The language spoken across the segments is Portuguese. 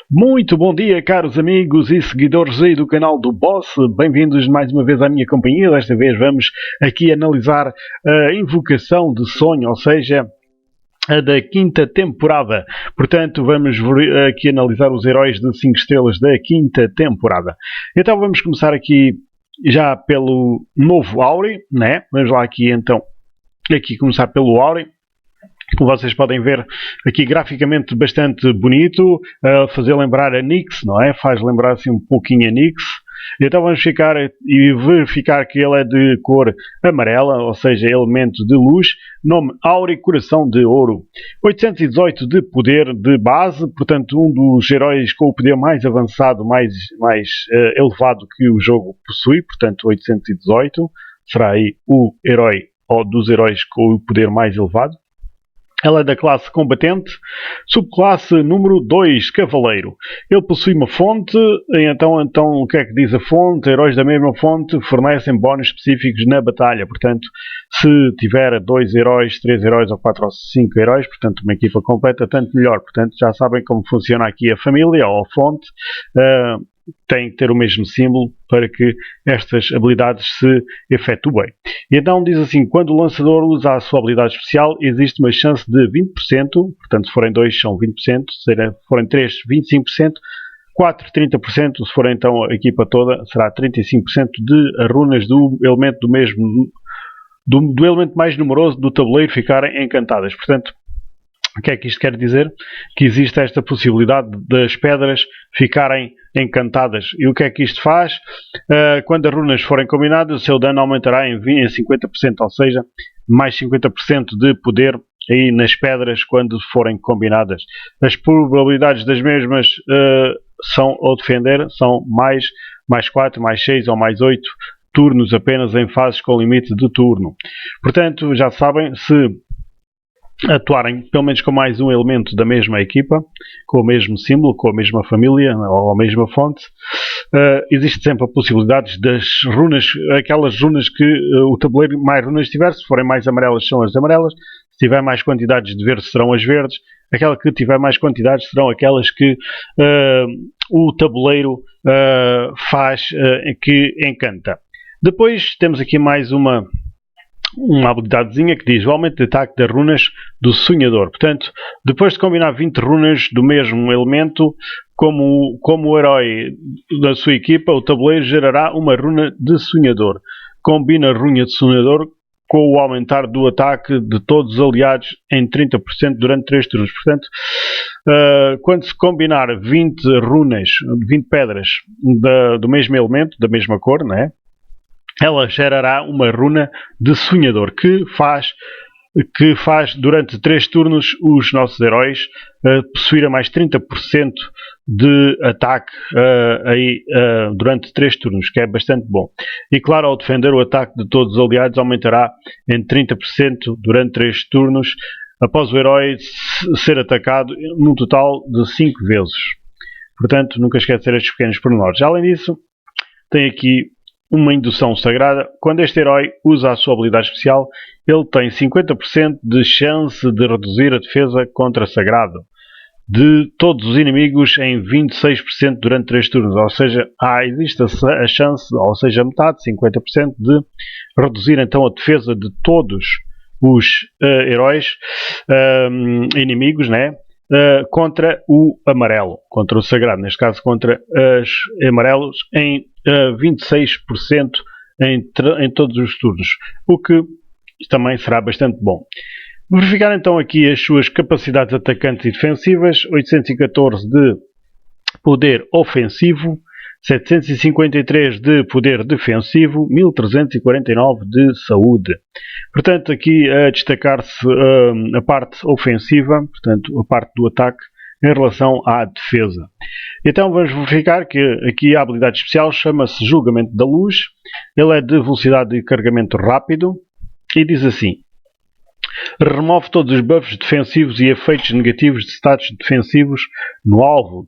Muito bom dia, caros amigos e seguidores aí do canal do Boss. Bem-vindos mais uma vez à minha companhia. Desta vez vamos aqui analisar a invocação de sonho, ou seja, a da quinta temporada. Portanto, vamos aqui analisar os heróis de 5 estrelas da quinta temporada. Então vamos começar aqui já pelo novo Auri, né? Vamos lá aqui então, começar pelo Auri. Como vocês podem ver aqui graficamente bastante bonito, fazer lembrar a Nyx, não é? Faz lembrar assim um pouquinho a Nyx. Então vamos ficar e verificar que ele é de cor amarela, ou seja, elemento de luz. Nome Auri, coração de ouro. 818 de poder de base, portanto um dos heróis com o poder mais avançado, mais elevado que o jogo possui, portanto 818. Será aí o herói, ou dos heróis com o poder mais elevado. Ela é da classe combatente, subclasse número 2, cavaleiro. Ele possui uma fonte, então o que é que diz a fonte? Heróis da mesma fonte fornecem bónus específicos na batalha. Portanto, se tiver 2 heróis, 3 heróis ou 4 ou 5 heróis, portanto uma equipa completa, tanto melhor. Portanto, já sabem como funciona aqui a família ou a fonte. Tem que ter o mesmo símbolo para que estas habilidades se efetuem. E então diz assim, quando o lançador usa a sua habilidade especial, existe uma chance de 20%, portanto se forem 2 são 20%, se forem 3, 25%, 4, 30%, se for então a equipa toda, será 35% de runas do elemento do mesmo, do elemento mais numeroso do tabuleiro ficarem encantadas. Portanto, o que é que isto quer dizer? Que existe esta possibilidade das pedras ficarem encantadas. E o que é que isto faz? Quando as runas forem combinadas, o seu dano aumentará em 50%, ou seja, mais 50% de poder aí nas pedras quando forem combinadas. As probabilidades das mesmas são, ao defender, são mais 4, mais 6 ou mais 8 turnos apenas em fases com limite de turno. Portanto, já sabem, se atuarem pelo menos com mais um elemento da mesma equipa, com o mesmo símbolo, com a mesma família ou a mesma fonte, existe sempre a possibilidade das runas, aquelas runas que o tabuleiro mais runas tiver, se forem mais amarelas são as amarelas, se tiver mais quantidades de verde serão as verdes, aquela que tiver mais quantidades serão aquelas que o tabuleiro faz, que encanta. Depois temos aqui mais uma habilidadezinha que diz o aumento de ataque das runas do sonhador. Portanto, depois de combinar 20 runas do mesmo elemento, como o herói da sua equipa, o tabuleiro gerará uma runa de sonhador. Combina a runa de sonhador com o aumentar do ataque de todos os aliados em 30% durante 3 turnos. Portanto, quando se combinar 20 runas, 20 pedras do mesmo elemento, da mesma cor, não é? Ela gerará uma runa de sonhador que faz durante 3 turnos os nossos heróis possuir mais 30% de ataque durante 3 turnos, que é bastante bom. E claro, ao defender o ataque de todos os aliados aumentará em 30% durante 3 turnos após o herói ser atacado num total de 5 vezes. Portanto, nunca esquecer estes pequenos pormenores. Além disso, tem aqui uma indução sagrada. Quando este herói usa a sua habilidade especial, ele tem 50% de chance de reduzir a defesa contra sagrado de todos os inimigos em 26% durante 3 turnos. Ou seja, existe a chance, ou seja, metade, 50%, de reduzir então a defesa de todos os heróis inimigos, né? Contra o amarelo, contra o sagrado, neste caso contra os amarelos, em 26% em todos os turnos, o que também será bastante bom. Verificar então aqui as suas capacidades atacantes e defensivas: 814 de poder ofensivo, 753 de poder defensivo, 1349 de saúde. Portanto, aqui a destacar-se a parte ofensiva, portanto, a parte do ataque em relação à defesa. Então vamos verificar que aqui a habilidade especial chama-se Julgamento da Luz. Ele é de velocidade de carregamento rápido e diz assim: remove todos os buffs defensivos e efeitos negativos de status defensivos no alvo,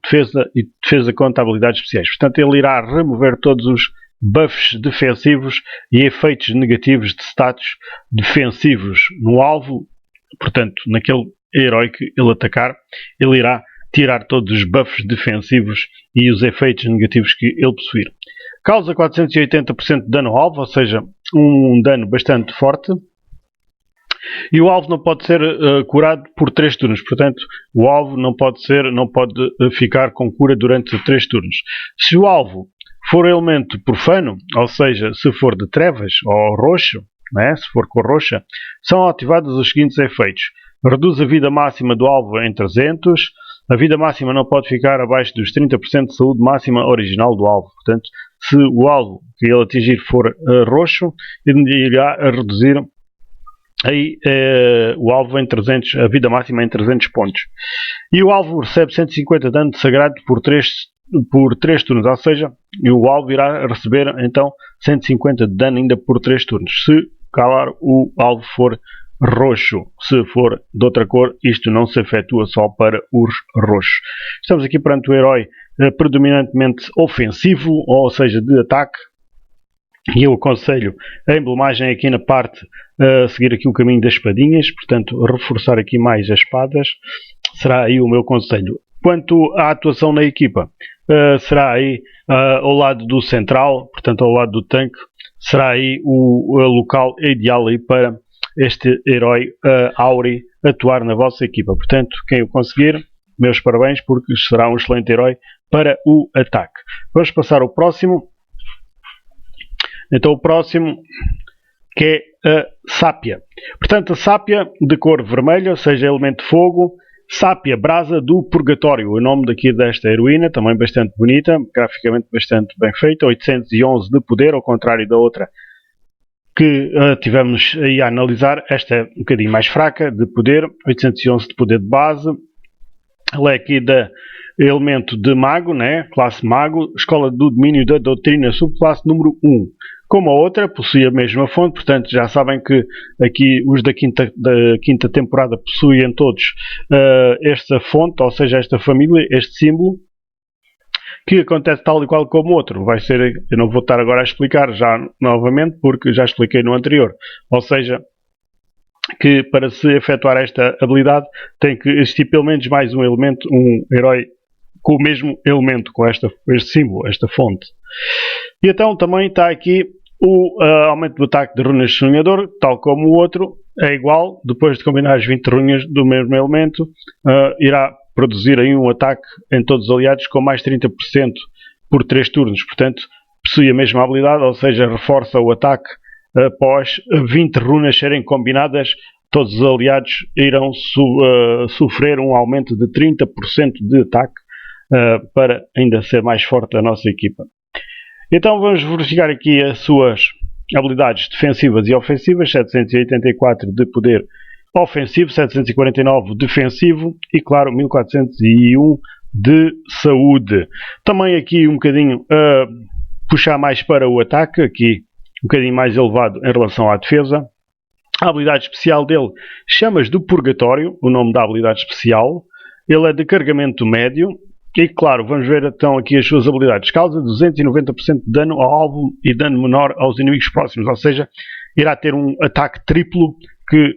defesa contra habilidades especiais. Portanto, ele irá remover todos os buffs defensivos e efeitos negativos de status defensivos no alvo. Portanto, naquele herói que ele atacar, ele irá tirar todos os buffs defensivos e os efeitos negativos que ele possuir. Causa 480% de dano ao alvo, ou seja, um dano bastante forte. E o alvo não pode ser curado por 3 turnos. Portanto, o alvo não pode ficar com cura durante 3 turnos. Se o alvo for elemento profano, ou seja, se for de trevas ou roxo, né, se for cor roxa, são ativados os seguintes efeitos. Reduz a vida máxima do alvo em 300. A vida máxima não pode ficar abaixo dos 30% de saúde máxima original do alvo. Portanto, se o alvo que ele atingir for roxo, ele irá reduzir aí o alvo em 300, a vida máxima em 300 pontos. E o alvo recebe 150 de dano de sagrado por 3 turnos, ou seja, o alvo irá receber então 150 de dano ainda por 3 turnos. Se, claro, o alvo for roxo. Se for de outra cor, isto não se efetua só para os roxos. Estamos aqui perante o herói predominantemente ofensivo, ou seja, de ataque. E eu aconselho a emblemagem aqui na parte a seguir aqui o caminho das espadinhas, portanto, reforçar aqui mais as espadas será aí o meu conselho. Quanto à atuação na equipa, será aí ao lado do central, portanto, ao lado do tanque, será aí o local ideal aí para este herói Auri atuar na vossa equipa. Portanto, quem o conseguir, meus parabéns, porque será um excelente herói para o ataque. Vamos passar ao próximo. Então, o próximo, que é a Sápia. Portanto, a Sápia de cor vermelha, ou seja, elemento de fogo. Sápia, brasa do purgatório. O nome daqui desta heroína, também bastante bonita, graficamente bastante bem feita. 811 de poder, ao contrário da outra que tivemos aí a analisar. Esta é um bocadinho mais fraca de poder, 811 de poder de base. Ela é aqui da elemento de mago, né? Classe mago, escola do domínio da doutrina, subclasse número 1. Como a outra, possui a mesma fonte, portanto já sabem que aqui os da quinta temporada possuem todos esta fonte, ou seja, esta família, este símbolo, que acontece tal e qual como o outro. Vai ser, eu não vou estar agora a explicar já novamente, porque já expliquei no anterior. Ou seja, que para se efetuar esta habilidade tem que existir pelo menos mais um elemento, um herói com o mesmo elemento, com este símbolo, esta fonte. E então também está aqui o aumento do ataque de runas de sonhador, tal como o outro, é igual. Depois de combinar as 20 runas do mesmo elemento, irá produzir aí um ataque em todos os aliados com mais 30% por 3 turnos. Portanto, possui a mesma habilidade, ou seja, reforça o ataque após 20 runas serem combinadas. Todos os aliados irão sofrer um aumento de 30% de ataque para ainda ser mais forte a nossa equipa. Então vamos verificar aqui as suas habilidades defensivas e ofensivas. 784 de poder ofensivo, 749 defensivo e, claro, 1401 de saúde. Também aqui um bocadinho a puxar mais para o ataque, aqui um bocadinho mais elevado em relação à defesa. A habilidade especial dele, Chamas do Purgatório, o nome da habilidade especial. Ele é de carregamento médio. E claro, vamos ver então aqui as suas habilidades. Causa 290% de dano ao alvo e dano menor aos inimigos próximos. Ou seja, irá ter um ataque triplo, que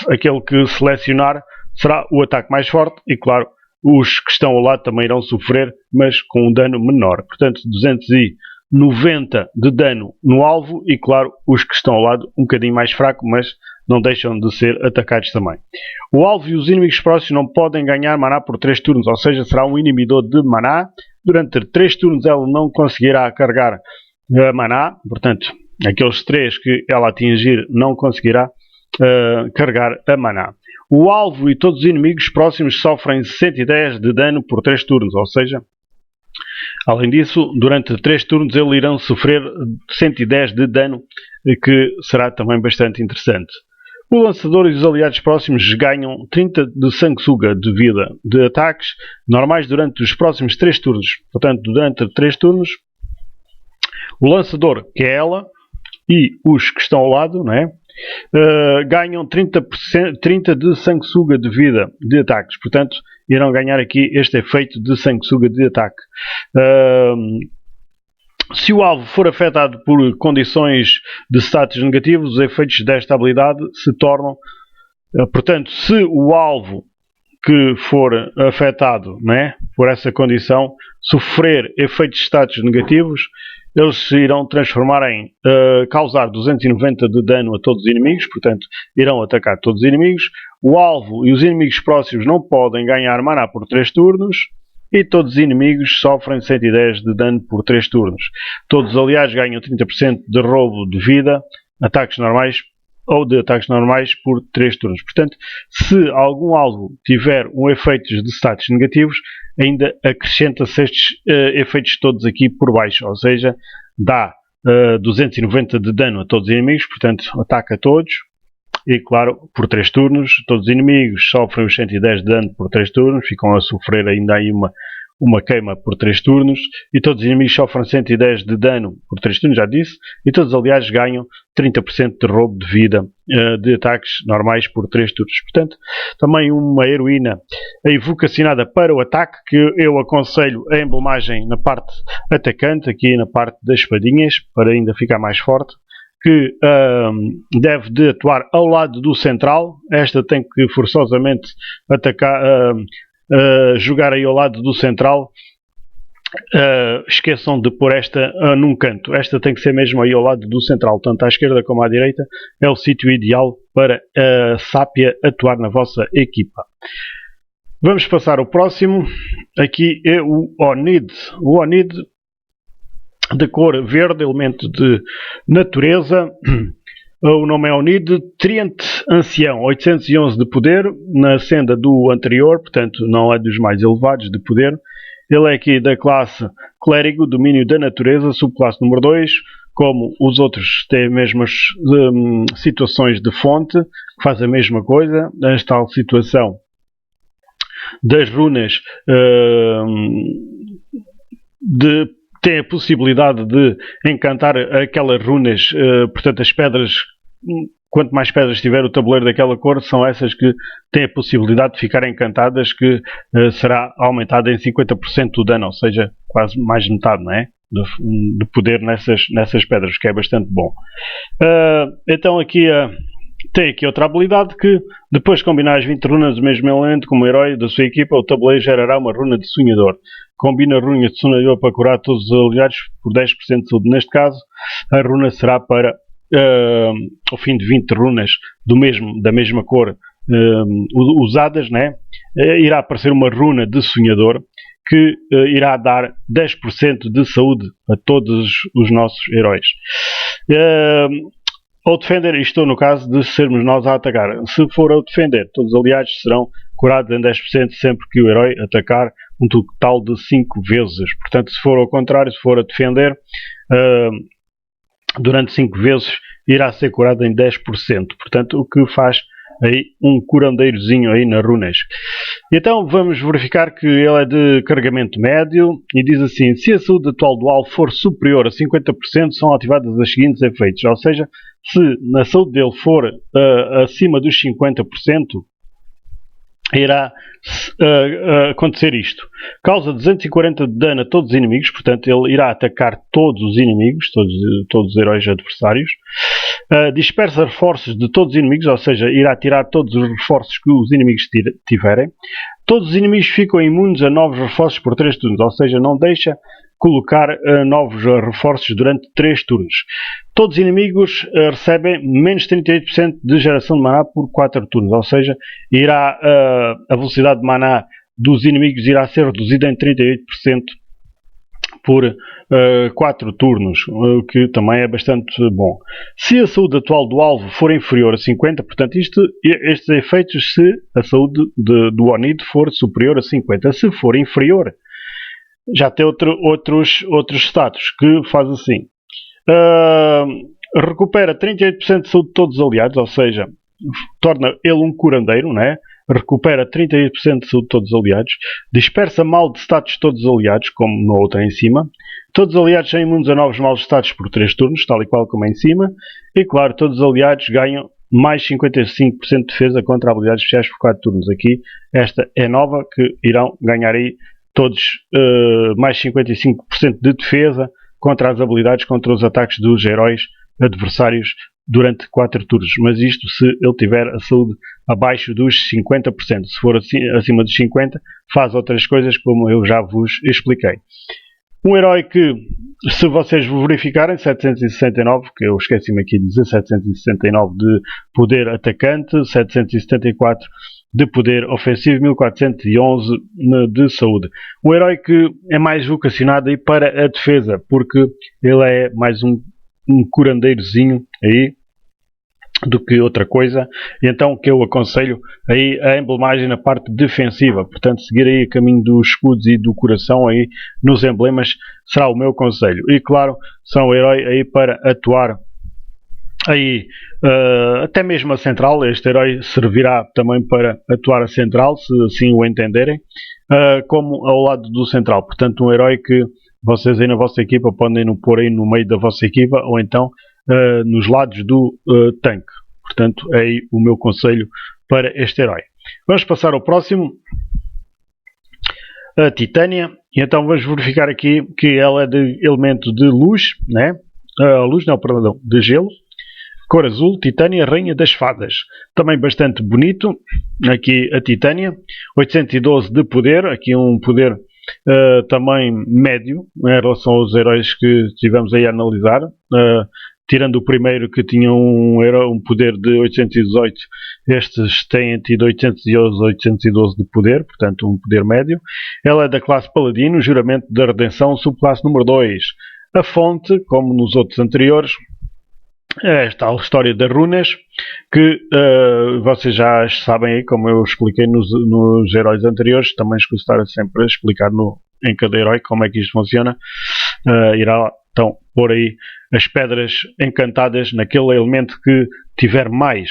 aquele que selecionar será o ataque mais forte. E claro, os que estão ao lado também irão sofrer, mas com um dano menor. Portanto, 290 de dano no alvo e claro, os que estão ao lado um bocadinho mais fraco, mas não deixam de ser atacados também. O alvo e os inimigos próximos não podem ganhar maná por 3 turnos, ou seja, será um inibidor de maná. Durante 3 turnos ela não conseguirá carregar maná, portanto, aqueles 3 que ela atingir não conseguirá carregar a maná. O alvo e todos os inimigos próximos sofrem 110 de dano por 3 turnos, ou seja, além disso, durante 3 turnos eles irão sofrer 110 de dano, que será também bastante interessante. O lançador e os aliados próximos ganham 30 de sanguessuga de vida de ataques normais durante os próximos 3 turnos. Portanto, durante 3 turnos, o lançador, que é ela, e os que estão ao lado, não é? Ganham 30 de sanguessuga de vida de ataques. Portanto, irão ganhar aqui este efeito de sanguessuga de ataque. Se o alvo for afetado por condições de status negativos, os efeitos desta habilidade se tornam... Portanto, se o alvo que for afetado, né, por essa condição, sofrer efeitos de status negativos, eles se irão transformar em causar 290 de dano a todos os inimigos, portanto, irão atacar todos os inimigos. O alvo e os inimigos próximos não podem ganhar maná por 3 turnos, e todos os inimigos sofrem 110 de dano por 3 turnos. Todos os aliados ganham 30% de roubo de vida, ataques normais ou de ataques normais por 3 turnos. Portanto, se algum alvo tiver um efeito de status negativos, ainda acrescenta-se estes efeitos todos aqui por baixo, ou seja, dá 290 de dano a todos os inimigos, portanto, ataca a todos. E claro, por 3 turnos, todos os inimigos sofrem os 110 de dano por 3 turnos, ficam a sofrer ainda aí uma queima por 3 turnos, e todos os inimigos sofrem 110 de dano por 3 turnos, já disse, e todos os aliados ganham 30% de roubo de vida de ataques normais por 3 turnos. Portanto, também uma heroína vocacionada para o ataque, que eu aconselho a emblemagem na parte atacante, aqui na parte das espadinhas, para ainda ficar mais forte, que deve de atuar ao lado do central. Esta tem que forçosamente atacar, jogar aí ao lado do central. Esqueçam de pôr esta num canto. Esta tem que ser mesmo aí ao lado do central, tanto à esquerda como à direita. É o sítio ideal para a Sápia atuar na vossa equipa. Vamos passar ao próximo. Aqui é o Onid. O Onid, de cor verde, elemento de natureza. O nome é Onid, Trient Ancião, 811 de poder, na senda do anterior, portanto não é dos mais elevados de poder. Ele é aqui da classe Clérigo, domínio da natureza, subclasse número 2. Como os outros têm as mesmas situações de fonte, que faz a mesma coisa, nesta tal situação das runas tem a possibilidade de encantar aquelas runas, portanto as pedras, quanto mais pedras tiver o tabuleiro daquela cor, são essas que têm a possibilidade de ficar encantadas, que será aumentada em 50% o dano, ou seja, quase mais de metade, não é? De poder nessas pedras, que é bastante bom. Então aqui tem aqui outra habilidade, que depois de combinar as 20 runas do mesmo elemento como herói da sua equipa, o tabuleiro gerará uma runa de sonhador. Combina runas de sonhador para curar todos os aliados por 10% de saúde. Neste caso, a runa será para ao fim de 20 runas da mesma cor usadas, né? Irá aparecer uma runa de sonhador que irá dar 10% de saúde a todos os nossos heróis. Ao defender, isto no caso de sermos nós a atacar. Se for ao defender, todos os aliados serão curados em 10% sempre que o herói atacar, um total de 5 vezes. Portanto, se for ao contrário, se for a defender, durante 5 vezes irá ser curado em 10%. Portanto, o que faz aí um curandeirozinho aí nas runas. Então vamos verificar que ele é de carregamento médio e diz assim: se a saúde atual do alvo for superior a 50%, são ativadas as seguintes efeitos. Ou seja, se na saúde dele for acima dos 50%, irá acontecer isto. Causa 240 de dano a todos os inimigos, portanto ele irá atacar todos os inimigos, todos os heróis adversários. Dispersa reforços de todos os inimigos, ou seja, irá tirar todos os reforços que os inimigos tiverem. Todos os inimigos ficam imunes a novos reforços por 3 turnos, ou seja, não deixa colocar novos reforços durante 3 turnos. Todos os inimigos recebem menos 38% de geração de maná por 4 turnos, ou seja, a velocidade de maná dos inimigos irá ser reduzida em 38% por 4 turnos, o que também é bastante bom. Se a saúde atual do alvo for inferior a 50%, portanto estes efeitos se a saúde do Onid for superior a 50%. Se for inferior, já tem outros status que faz assim. Recupera 38% de saúde de todos os aliados, ou seja, torna ele um curandeiro, né? Recupera 38% de saúde de todos os aliados. Dispersa mal de status de todos os aliados, como no outro em cima. Todos os aliados são imunes a novos maus status por 3 turnos, tal e qual como em cima. E claro, todos os aliados ganham mais 55% de defesa contra habilidades especiais por 4 turnos. Aqui, esta é nova, que irão ganhar aí todos mais 55% de defesa contra as habilidades, contra os ataques dos heróis adversários durante 4 turnos, mas isto se ele tiver a saúde abaixo dos 50%. Se for acima dos 50%, faz outras coisas como eu já vos expliquei. Um herói que, se vocês verificarem, 769, que eu esqueci-me aqui de dizer, 769 de poder atacante, 774 de poder ofensivo, 1411 de saúde. Um herói que é mais vocacionado aí para a defesa, porque ele é mais um curandeirozinho aí do que outra coisa, e então que eu aconselho aí a emblemagem na parte defensiva, portanto seguir aí o caminho dos escudos e do coração aí nos emblemas será o meu conselho. E claro, são o herói aí para atuar aí até mesmo a central. Este herói servirá também para atuar a central, se assim o entenderem, como ao lado do central. Portanto, um herói que vocês aí na vossa equipa podem o pôr aí no meio da vossa equipa, ou então nos lados do tanque. Portanto, é aí o meu conselho para este herói. Vamos passar ao próximo, a Titânia. E então vamos verificar aqui que ela é de elemento de luz, né? Luz não, perdão, de gelo. Cor azul, Titânia, Rainha das Fadas. Também bastante bonito. Aqui a Titânia. 812 de poder. Aqui um poder também médio em relação aos heróis que estivemos aí a analisar. Tirando o primeiro que tinha um poder de 818, estes têm tido 812 de poder, portanto um poder médio. Ela é da classe Paladino, Juramento da Redenção, subclasse número 2. A fonte, como nos outros anteriores, é esta história das runas, que vocês já sabem aí, como eu expliquei nos heróis anteriores, também escutar sempre a explicar em cada herói como é que isto funciona. Irá então pôr aí as pedras encantadas naquele elemento que tiver mais.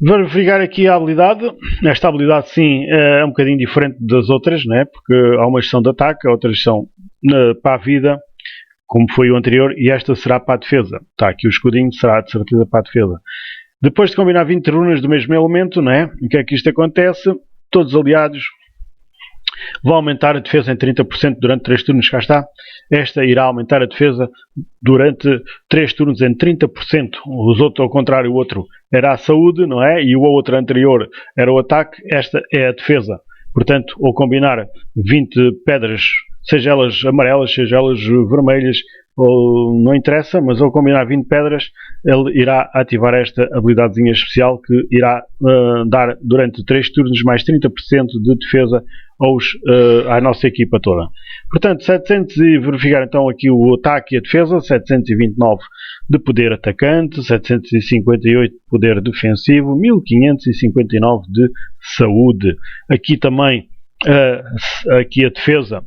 Vamos verificar aqui a habilidade. Esta habilidade sim é um bocadinho diferente das outras, né? Porque há umas são de ataque, outras são para a vida, como foi o anterior, e esta será para a defesa. Está aqui o escudinho, será de certeza para a defesa. Depois de combinar 20 runas do mesmo elemento, né? O que é que isto acontece? Todos os aliados vão aumentar a defesa em 30% durante 3 turnos, cá está. Esta irá aumentar a defesa durante 3 turnos em 30%. Os outros, ao contrário, o outro era a saúde, não é? E o outro anterior era o ataque. Esta é a defesa. Portanto, ao combinar 20 pedras, seja elas amarelas, seja elas vermelhas, ou não interessa, mas ao combinar 20 pedras, ele irá ativar esta habilidadezinha especial que irá dar durante 3 turnos mais 30% de defesa à nossa equipa toda. Portanto, 700 e verificar então aqui o ataque e a defesa, 729 de poder atacante, 758 de poder defensivo, 1559 de saúde. Aqui também aqui a defesa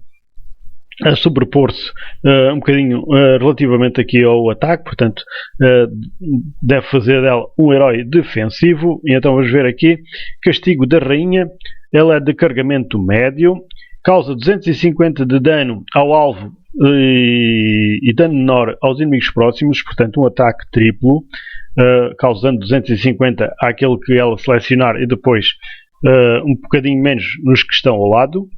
a sobrepor-se um bocadinho relativamente aqui ao ataque, portanto deve fazer dela um herói defensivo. E então vamos ver aqui, castigo da rainha, ela é de carregamento médio, causa 250 de dano ao alvo e dano menor aos inimigos próximos, portanto um ataque triplo, causando 250 àquele que ela selecionar e depois um bocadinho menos nos que estão ao lado.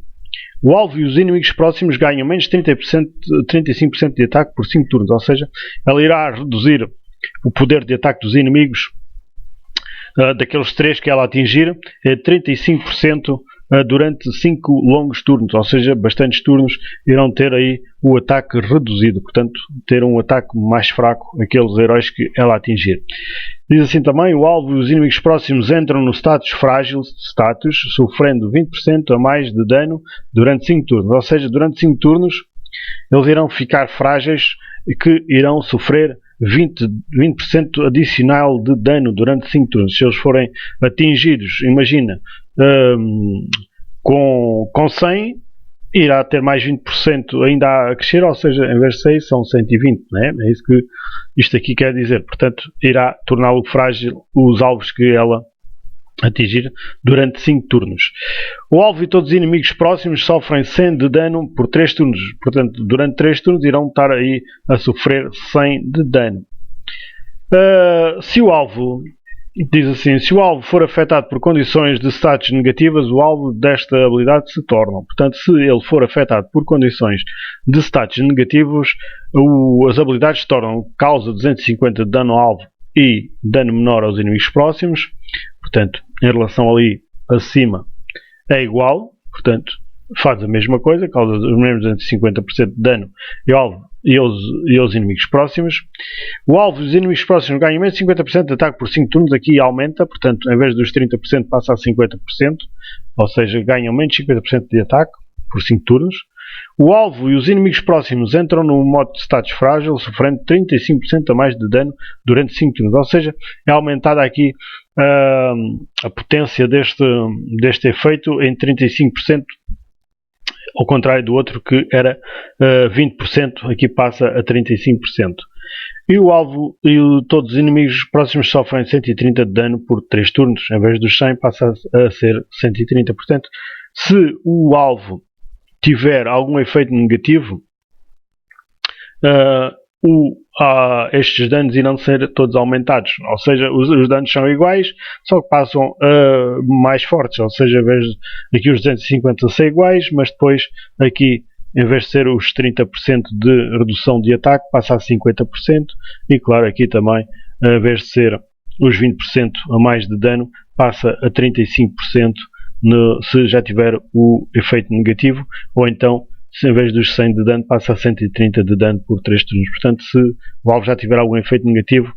O alvo e os inimigos próximos ganham menos 35% de ataque por 5 turnos, ou seja, ela irá reduzir o poder de ataque dos inimigos daqueles 3 que ela atingir a 35% durante 5 longos turnos, ou seja, bastantes turnos irão ter aí o ataque reduzido, portanto, ter um ataque mais fraco aqueles heróis que ela atingir. Diz assim também, o alvo e os inimigos próximos entram no status frágil, sofrendo 20% a mais de dano durante 5 turnos, ou seja, durante 5 turnos eles irão ficar frágeis e que irão sofrer 20% adicional de dano durante 5 turnos. Se eles forem atingidos, imagina, com 100, irá ter mais 20% ainda a crescer, ou seja, em vez de 6 são 120, né? É isso que isto aqui quer dizer. Portanto, irá torná-lo frágil os alvos que ela atingir durante 5 turnos. O alvo e todos os inimigos próximos sofrem 100 de dano por 3 turnos. Portanto, durante 3 turnos irão estar aí a sofrer 100 de dano. Se o alvo, diz assim, se o alvo for afetado por condições de status negativas, o alvo desta habilidade se torna. Portanto, se ele for afetado por condições de status negativos, as habilidades se tornam causa 250 de dano ao alvo e dano menor aos inimigos próximos. Portanto, em relação ali acima é igual, portanto faz a mesma coisa, causa os mesmos 250% de dano e alvo e aos inimigos próximos. O alvo e os inimigos próximos ganham menos 50% de ataque por 5 turnos, aqui aumenta, portanto em vez dos 30% passa a 50%, ou seja, ganham menos 50% de ataque por 5 turnos. O alvo e os inimigos próximos entram no modo de status frágil, sofrendo 35% a mais de dano durante 5 turnos, ou seja, é aumentada aqui a potência deste efeito em 35%, ao contrário do outro que era 20%, aqui passa a 35%. E o alvo e todos os inimigos próximos sofrem 130 de dano por 3 turnos, em vez dos 100 passa a ser 130. Portanto, se o alvo tiver algum efeito negativo, estes danos irão ser todos aumentados, ou seja, os danos são iguais, só que passam mais fortes, ou seja, em vez de aqui os 250 ser iguais, mas depois aqui em vez de ser os 30% de redução de ataque passa a 50%, e claro aqui também em vez de ser os 20% a mais de dano passa a 35% se já tiver o efeito negativo, ou então se em vez dos 100 de dano passa a 130 de dano por 3 turnos. Portanto, se o alvo já tiver algum efeito negativo,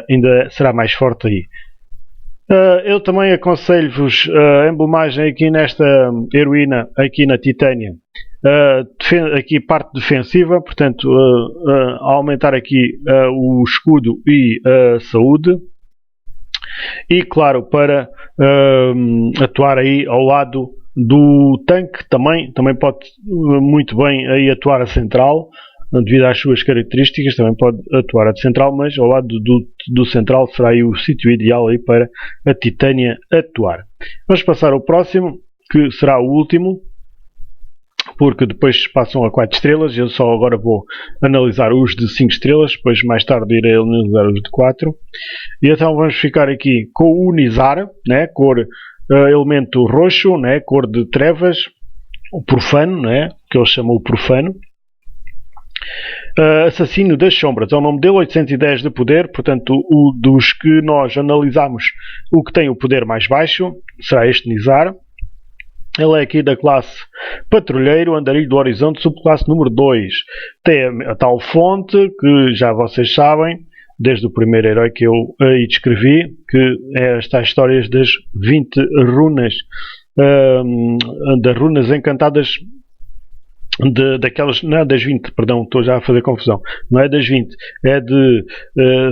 ainda será mais forte aí. Eu também aconselho-vos a emblemagem aqui nesta heroína, aqui na Titânia, aqui parte defensiva, portanto aumentar aqui o escudo e a saúde. E claro, para atuar aí ao lado do tanque, também pode muito bem aí atuar a central, devido às suas características, também pode atuar a central, mas ao lado do central será aí o sítio ideal aí para a Titânia atuar. Vamos passar ao próximo, que será o último, porque depois passam a 4 estrelas, eu só agora vou analisar os de 5 estrelas, depois mais tarde irei analisar os de 4. E então vamos ficar aqui com o Nizar, né, cor elemento roxo, né, cor de trevas, o profano, né, que ele chamou o profano. Assassino das sombras, é o nome dele, 810 de poder, portanto o dos que nós analisamos, o que tem o poder mais baixo será este Nizar. Ele é aqui da classe Patrulheiro, Andarilho do Horizonte, subclasse número 2. Tem a tal fonte, que já vocês sabem, desde o primeiro herói que eu aí descrevi, que é estas histórias das 20 runas, das runas encantadas, daquelas, não é das 20, perdão, estou já a fazer confusão, não é das 20, é de,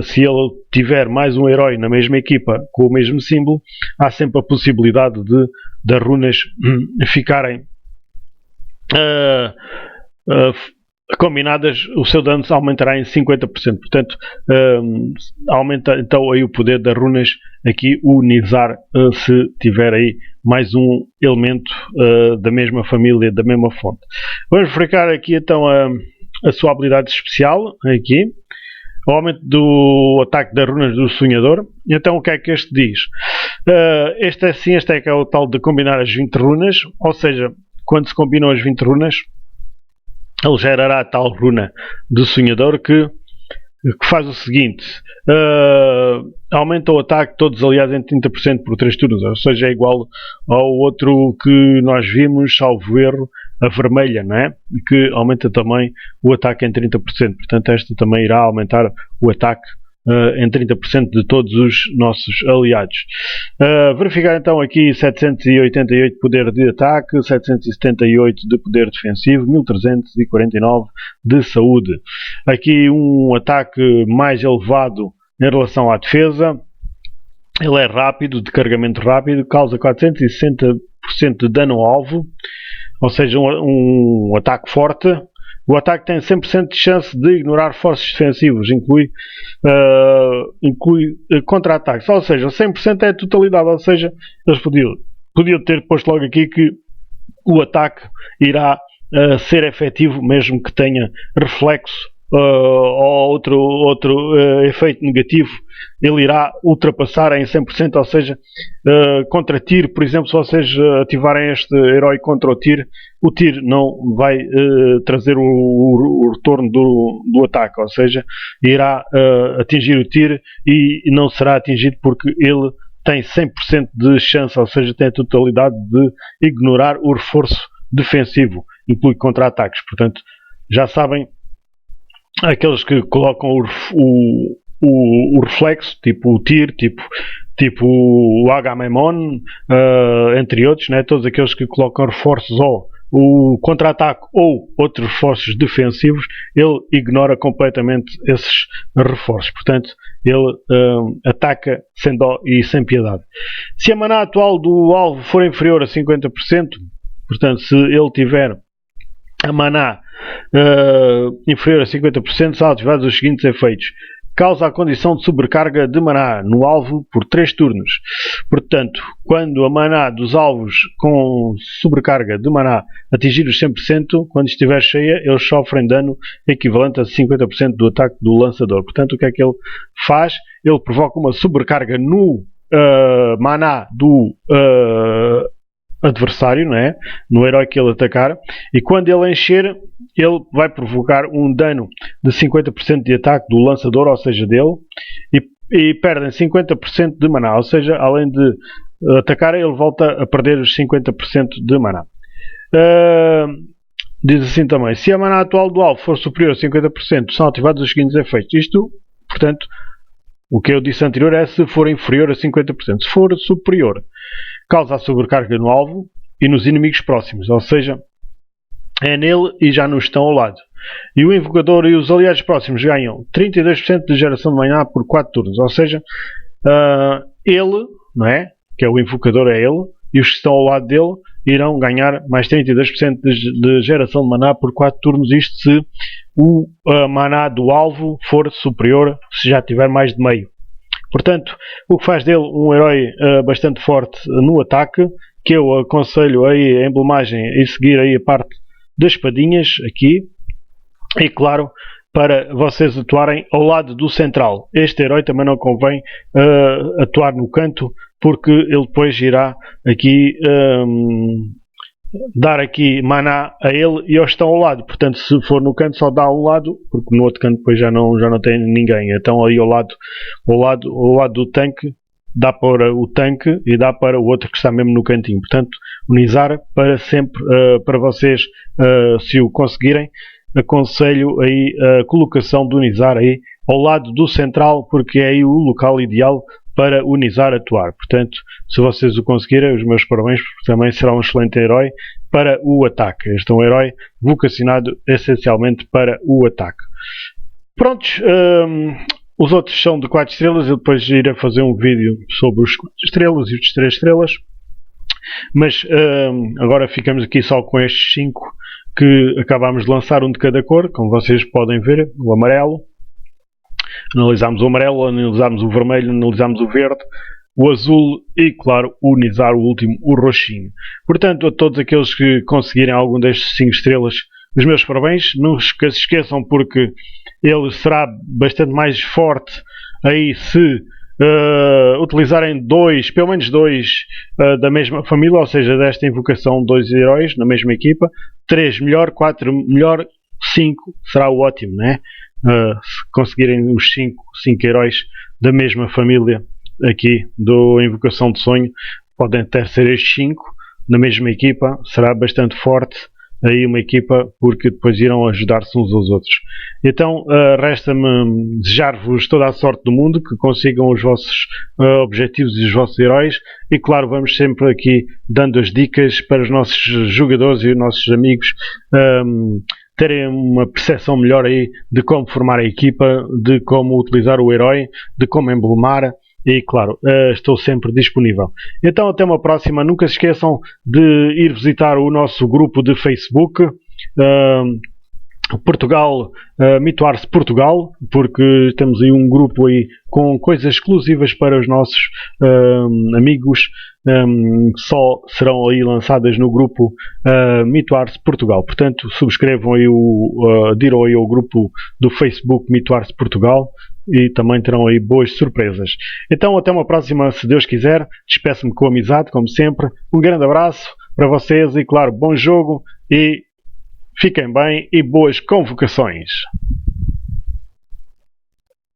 se ele tiver mais um herói na mesma equipa, com o mesmo símbolo, há sempre a possibilidade de das runas ficarem combinadas, o seu dano aumentará em 50%, portanto aumenta então aí o poder das runas, aqui o Nizar, se tiver aí mais um elemento da mesma família, da mesma fonte. Vamos verificar aqui então a sua habilidade especial, aqui, o aumento do ataque das runas do sonhador. Então o que é que este diz? Este é que é o tal de combinar as 20 runas, ou seja, quando se combinam as 20 runas, ele gerará a tal runa do sonhador que faz o seguinte: aumenta o ataque de todos os aliados em 30% por 3 turnos, ou seja, é igual ao outro que nós vimos, salvo erro, a vermelha, não é? Que aumenta também o ataque em 30%, portanto esta também irá aumentar o ataque em 30% de todos os nossos aliados. Verificar então aqui 788 de poder de ataque, 778 de poder defensivo, 1349 de saúde. Aqui um ataque mais elevado em relação à defesa. Ele é rápido, de carregamento rápido, causa 460% de dano ao alvo, ou seja, um ataque forte. O ataque tem 100% de chance de ignorar forças defensivos, inclui contra-ataques, ou seja, 100% é a totalidade, ou seja, eles podiam ter posto logo aqui que o ataque irá ser efetivo, mesmo que tenha reflexo ou outro efeito negativo, ele irá ultrapassar em 100%, ou seja, contra tiro, por exemplo, se vocês ativarem este herói contra o tiro não vai trazer o retorno do ataque, ou seja, irá atingir o tiro e não será atingido porque ele tem 100% de chance, ou seja, tem a totalidade de ignorar o reforço defensivo, inclui contra-ataques. Portanto, já sabem, aqueles que colocam o reflexo, tipo o tir, tipo o Agamemnon, entre outros, né? Todos aqueles que colocam reforços ou o contra-ataque ou outros reforços defensivos, ele ignora completamente esses reforços. Portanto, ele ataca sem dó e sem piedade. Se a maná atual do alvo for inferior a 50%, portanto, se ele tiver a maná inferior a 50%, são ativados os seguintes efeitos. Causa a condição de sobrecarga de maná no alvo por 3 turnos. Portanto, quando a maná dos alvos com sobrecarga de maná atingir os 100%, quando estiver cheia, eles sofrem dano equivalente a 50% do ataque do lançador. Portanto, o que é que ele faz? Ele provoca uma sobrecarga no maná do adversário, não é? No herói que ele atacar, e quando ele encher, ele vai provocar um dano de 50% de ataque do lançador, ou seja, dele, e perdem 50% de maná, ou seja, além de atacar, ele volta a perder os 50% de maná. Diz assim também, se a maná atual do alvo for superior a 50%, são ativados os seguintes efeitos. Isto, portanto, o que eu disse anterior é se for inferior a 50%. Se for superior, causa a sobrecarga no alvo e nos inimigos próximos, ou seja, é nele e já não estão ao lado. E o invocador e os aliados próximos ganham 32% de geração de maná por 4 turnos, ou seja, ele, não é? Que é o invocador, é ele, e os que estão ao lado dele irão ganhar mais 32% de geração de maná por 4 turnos, isto se o maná do alvo for superior, se já tiver mais de meio. Portanto, o que faz dele um herói bastante forte no ataque, que eu aconselho aí a emblemagem e seguir aí a parte das espadinhas aqui, e claro, para vocês atuarem ao lado do central. Este herói também não convém atuar no canto, porque ele depois irá aqui dar aqui maná a ele e aos que estão ao lado. Portanto, se for no canto só dá a um lado, porque no outro canto depois já não tem ninguém. Então aí ao lado do tanque dá para o tanque e dá para o outro que está mesmo no cantinho. Portanto, unizar para sempre, para vocês, se o conseguirem, aconselho aí a colocação de unizar aí ao lado do central, porque é aí o local ideal para unizar atuar. Portanto, se vocês o conseguirem, os meus parabéns, porque também será um excelente herói para o ataque. Este é um herói vocacionado essencialmente para o ataque. Prontos, os outros são de 4 estrelas, eu depois irei fazer um vídeo sobre os 4 estrelas e os 3 estrelas, mas agora ficamos aqui só com estes 5 que acabámos de lançar, um de cada cor, como vocês podem ver, o amarelo. Analisámos o amarelo, analisámos o vermelho, analisámos o verde, o azul e, claro, unizar o último, o roxinho. Portanto, a todos aqueles que conseguirem algum destes 5 estrelas, os meus parabéns. Não se esqueçam, porque ele será bastante mais forte aí se utilizarem pelo menos dois da mesma família, ou seja, desta invocação 2 heróis na mesma equipa. 3 melhor, 4 melhor, 5 será o ótimo, né? Se conseguirem os 5 heróis da mesma família aqui do Invocação de Sonho, podem até ser estes 5 na mesma equipa, será bastante forte aí uma equipa, porque depois irão ajudar-se uns aos outros. Então resta-me desejar-vos toda a sorte do mundo, que consigam os vossos objetivos e os vossos heróis, e claro, vamos sempre aqui dando as dicas para os nossos jogadores e os nossos amigos terem uma percepção melhor aí de como formar a equipa, de como utilizar o herói, de como emblemar, e claro, estou sempre disponível. Então até uma próxima. Nunca se esqueçam de ir visitar o nosso grupo de Facebook. Portugal, Mito Arce Portugal, porque temos aí um grupo aí com coisas exclusivas para os nossos amigos, só serão aí lançadas no grupo Mito Arce Portugal. Portanto, subscrevam aí diram aí ao grupo do Facebook Mito Arce Portugal e também terão aí boas surpresas. Então, até uma próxima, se Deus quiser. Despeço-me com amizade, como sempre. Um grande abraço para vocês e, claro, bom jogo e fiquem bem e boas convocações.